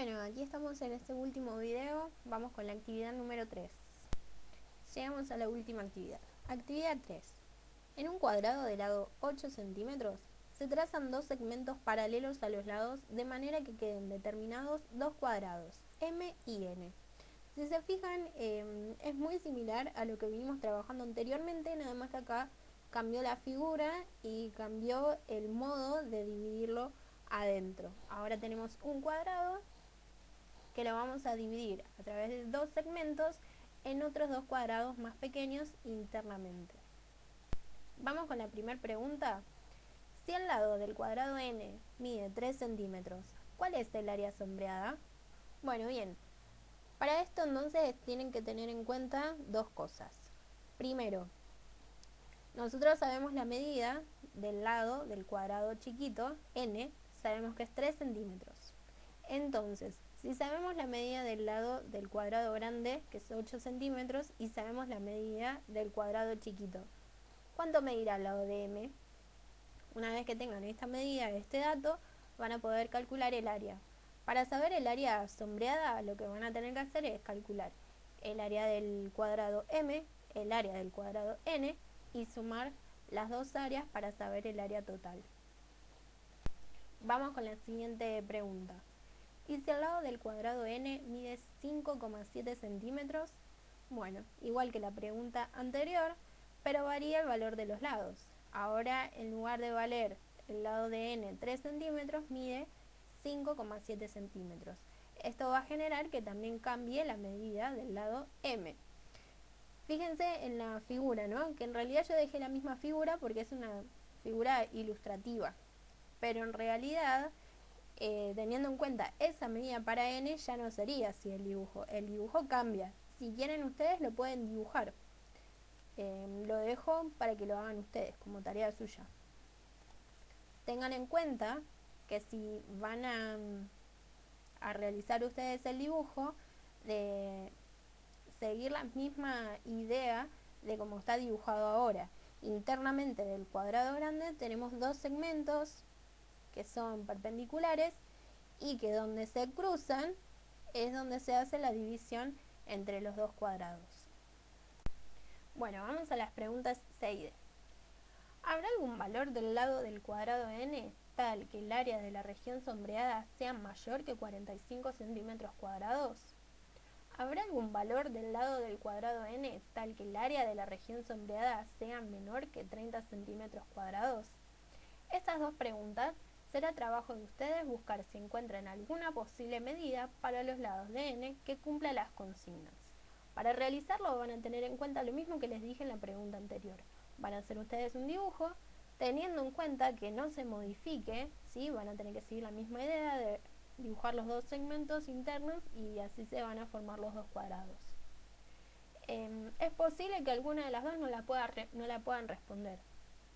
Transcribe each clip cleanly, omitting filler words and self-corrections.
Bueno, aquí estamos en este último video, vamos con la actividad número 3. Llegamos a la última actividad. Actividad 3. En un cuadrado de lado 8 centímetros, se trazan dos segmentos paralelos a los lados de manera que queden determinados dos cuadrados, M y N. Si se fijan, es muy similar a lo que vinimos trabajando anteriormente, nada más que acá cambió la figura y cambió el modo de dividirlo adentro. Ahora tenemos un cuadrado que lo vamos a dividir a través de dos segmentos en otros dos cuadrados más pequeños internamente. Vamos con la primera pregunta. Si el lado del cuadrado n mide 3 centímetros, ¿cuál es el área sombreada? Bueno, bien, para esto entonces tienen que tener en cuenta dos cosas. Primero, nosotros sabemos la medida del lado del cuadrado chiquito, n, sabemos que es 3 centímetros. Entonces, si sabemos la medida del lado del cuadrado grande, que es 8 centímetros, y sabemos la medida del cuadrado chiquito, ¿cuánto medirá el lado de m? Una vez que tengan esta medida, este dato, van a poder calcular el área. Para saber el área sombreada, lo que van a tener que hacer es calcular el área del cuadrado m, el área del cuadrado n, y sumar las dos áreas para saber el área total. Vamos con la siguiente pregunta. ¿Y si el lado del cuadrado n mide 5,7 centímetros? Bueno, igual que la pregunta anterior, pero varía el valor de los lados. Ahora, en lugar de valer el lado de n 3 centímetros, mide 5,7 centímetros. Esto va a generar que también cambie la medida del lado m. Fíjense en la figura, ¿no? Que en realidad yo dejé la misma figura porque es una figura ilustrativa. Pero en realidad, teniendo en cuenta esa medida para n, ya no sería así el dibujo cambia. Si quieren ustedes lo pueden dibujar, lo dejo para que lo hagan ustedes como tarea suya. Tengan en cuenta que si van a realizar ustedes el dibujo, de seguir la misma idea de cómo está dibujado ahora. Internamente del cuadrado grande tenemos dos segmentos que son perpendiculares y que donde se cruzan es donde se hace la división entre los dos cuadrados. Bueno, vamos a las preguntas C y D. ¿Habrá algún valor del lado del cuadrado n tal que el área de la región sombreada sea mayor que 45 centímetros cuadrados? ¿Habrá algún valor del lado del cuadrado n tal que el área de la región sombreada sea menor que 30 centímetros cuadrados? Estas dos preguntas será trabajo de ustedes buscar si encuentran alguna posible medida para los lados de n que cumpla las consignas. Para realizarlo van a tener en cuenta lo mismo que les dije en la pregunta anterior. Van a hacer ustedes un dibujo teniendo en cuenta que no se modifique, ¿sí? Van a tener que seguir la misma idea de dibujar los dos segmentos internos y así se van a formar los dos cuadrados. Es posible que alguna de las dos no la puedan responder.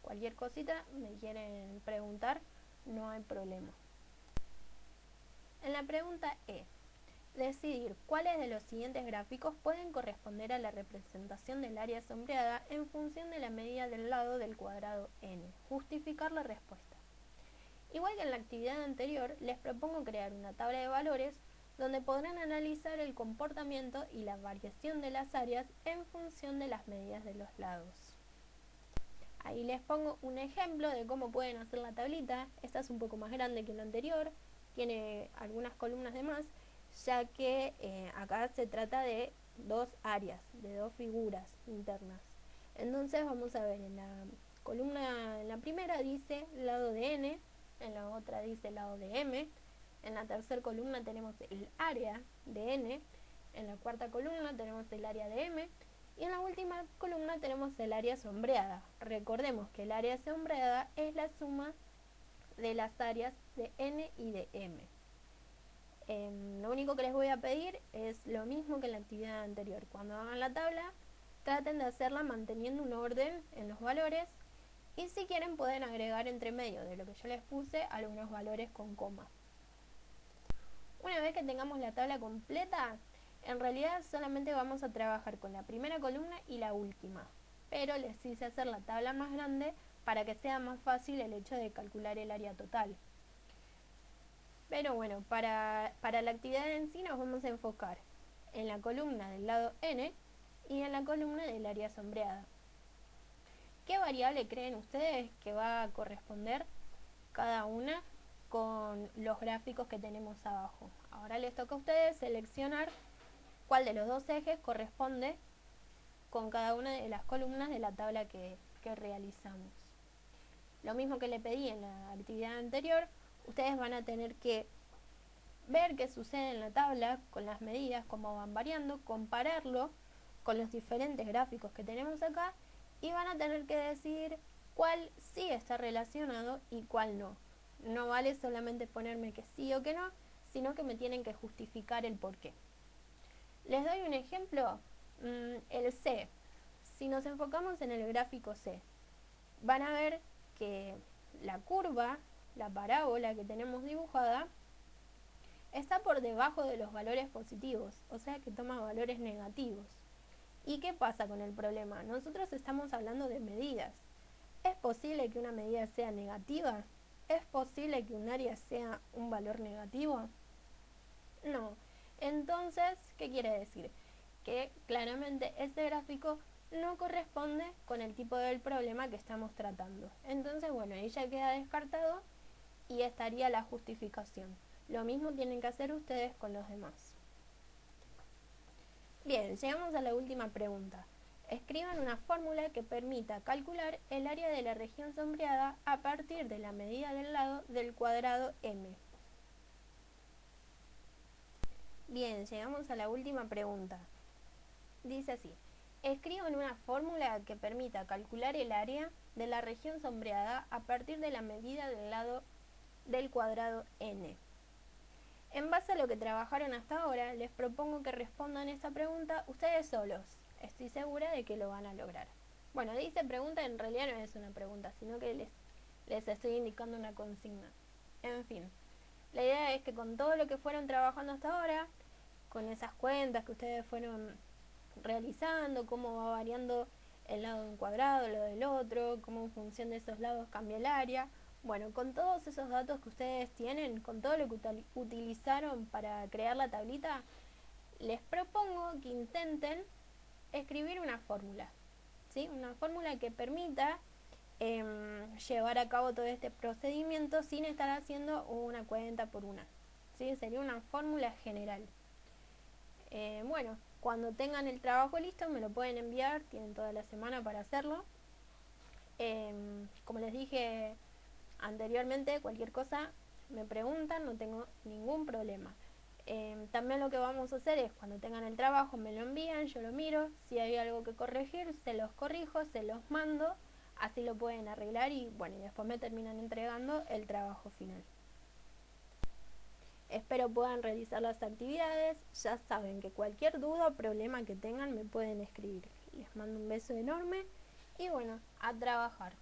Cualquier cosita me quieren preguntar, no hay problema. En la pregunta E, decidir cuáles de los siguientes gráficos pueden corresponder a la representación del área sombreada en función de la medida del lado del cuadrado n. Justificar la respuesta. Igual que en la actividad anterior, les propongo crear una tabla de valores donde podrán analizar el comportamiento y la variación de las áreas en función de las medidas de los lados. Ahí les pongo un ejemplo de cómo pueden hacer la tablita. Esta es un poco más grande que la anterior, tiene algunas columnas de más, ya que acá se trata de dos áreas, de dos figuras internas. Entonces vamos a ver, en la columna, en la primera dice lado de n, en la otra dice lado de m, en la tercera columna tenemos el área de n, en la cuarta columna tenemos el área de m, y en la última columna tenemos el área sombreada. Recordemos que el área sombreada es la suma de las áreas de n y de m. Lo único que les voy a pedir es lo mismo que en la actividad anterior. Cuando hagan la tabla, traten de hacerla manteniendo un orden en los valores y si quieren pueden agregar entre medio de lo que yo les puse algunos valores con coma. Una vez que tengamos la tabla completa, en realidad solamente vamos a trabajar con la primera columna y la última, pero les hice hacer la tabla más grande para que sea más fácil el hecho de calcular el área total. Pero bueno, para la actividad en sí nos vamos a enfocar en la columna del lado n y en la columna del área sombreada. ¿Qué variable creen ustedes que va a corresponder cada una con los gráficos que tenemos abajo? Ahora les toca a ustedes seleccionar cuál de los dos ejes corresponde con cada una de las columnas de la tabla que realizamos. Lo mismo que le pedí en la actividad anterior, ustedes van a tener que ver qué sucede en la tabla con las medidas, cómo van variando, compararlo con los diferentes gráficos que tenemos acá y van a tener que decidir cuál sí está relacionado y cuál no. No vale solamente ponerme que sí o que no, sino que me tienen que justificar el porqué. Les doy un ejemplo, el C. Si nos enfocamos en el gráfico C, van a ver que la curva, la parábola que tenemos dibujada, está por debajo de los valores positivos, o sea que toma valores negativos. ¿Y qué pasa con el problema? Nosotros estamos hablando de medidas. ¿Es posible que una medida sea negativa? ¿Es posible que un área sea un valor negativo? No. Entonces, ¿qué quiere decir? Que claramente este gráfico no corresponde con el tipo del problema que estamos tratando. Entonces, bueno, ahí ya queda descartado y estaría la justificación. Lo mismo tienen que hacer ustedes con los demás. Bien, llegamos a la última pregunta. Escriban una fórmula que permita calcular el área de la región sombreada a partir de la medida del lado del cuadrado m. Bien, llegamos a la última pregunta. Dice así: escriban una fórmula que permita calcular el área de la región sombreada a partir de la medida del lado del cuadrado n. En base a lo que trabajaron hasta ahora, les propongo que respondan esta pregunta ustedes solos. Estoy segura de que lo van a lograr. Bueno, dice pregunta, en realidad no es una pregunta, sino que les estoy indicando una consigna. En fin, la idea es que con todo lo que fueron trabajando hasta ahora, con esas cuentas que ustedes fueron realizando, cómo va variando el lado de un cuadrado, lo del otro, cómo en función de esos lados cambia el área. Bueno, con todos esos datos que ustedes tienen, con todo lo que utilizaron para crear la tablita, les propongo que intenten escribir una fórmula, ¿sí? Una fórmula que permita llevar a cabo todo este procedimiento sin estar haciendo una cuenta por una, ¿sí? Sería una fórmula general. Bueno, cuando tengan el trabajo listo me lo pueden enviar, tienen toda la semana para hacerlo. Como les dije anteriormente, cualquier cosa me preguntan, no tengo ningún problema. También lo que vamos a hacer es, cuando tengan el trabajo me lo envían, yo lo miro, si hay algo que corregir se los corrijo, se los mando, así lo pueden arreglar y bueno, y después me terminan entregando el trabajo final. Espero puedan realizar las actividades. Ya saben que cualquier duda o problema que tengan me pueden escribir. Les mando un beso enorme y bueno, a trabajar.